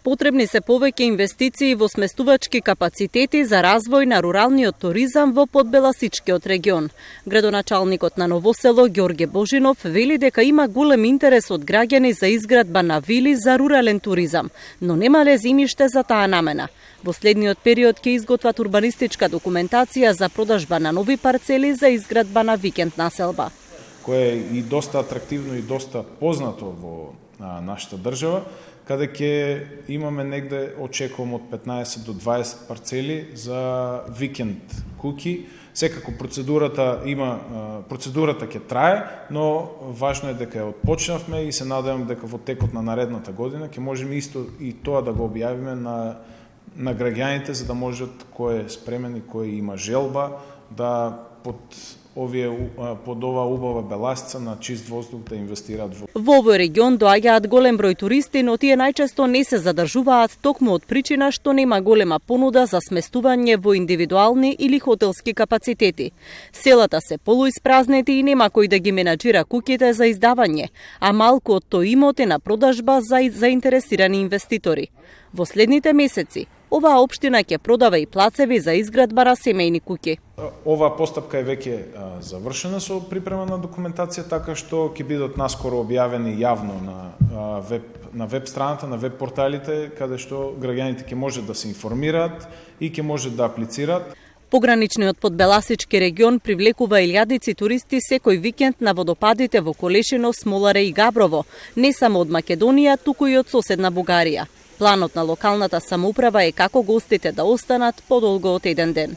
Потребни се повеќе инвестиции во сместувачки капацитети за развој на руралниот туризам во Подбеласичкиот регион. Градоначалникот на Ново село Ѓорге Божинов вели дека има голем интерес од граѓани за изградба на вили за рурален туризам, но немале земјиште за таа намена. Во следниот период ќе изготват урбанистичка документација за продажба на нови парцели за изградба на викенд населба. Кое е и доста атрактивно и доста познато во нашата држава, каде ќе имаме негде, очекувам од 15 до 20 парцели за викенд куќи. Секако процедурата ќе трае, но важно е дека ја отпочнавме и се надевам дека во текот на наредната година ќе можеме исто и тоа да го објавиме на граѓаните, за да можат кој е спремен и кој има желба да под ова убава Беласица на чист воздух да инвестираат во овој регион доаѓаат голем број туристи, но тие најчесто не се задржуваат токму од причина што нема голема понуда за сместување во индивидуални или хотелски капацитети. Селата се полуиспразнети и нема кој да ги менаџира куќите за издавање, а малку од тој имот е на продажба за заинтересирани инвеститори. Во следните месеци оваа општина ќе продава и плацеви за изградба на семејни куќи. Оваа постапка е веќе завршена со припрема на документација, така што ќе бидат наскоро објавени јавно на веб страната, на веб порталите, каде што граѓаните ќе можат да се информираат и ќе можат да аплицираат. Пограничниот Подбеласички регион привлекува илјадици туристи секој викенд на водопадите во Колешино, Смоларе и Габрово, не само од Македонија, туку и од соседна Бугарија. Планот на локалната самоуправа е како гостите да останат подолго од еден ден.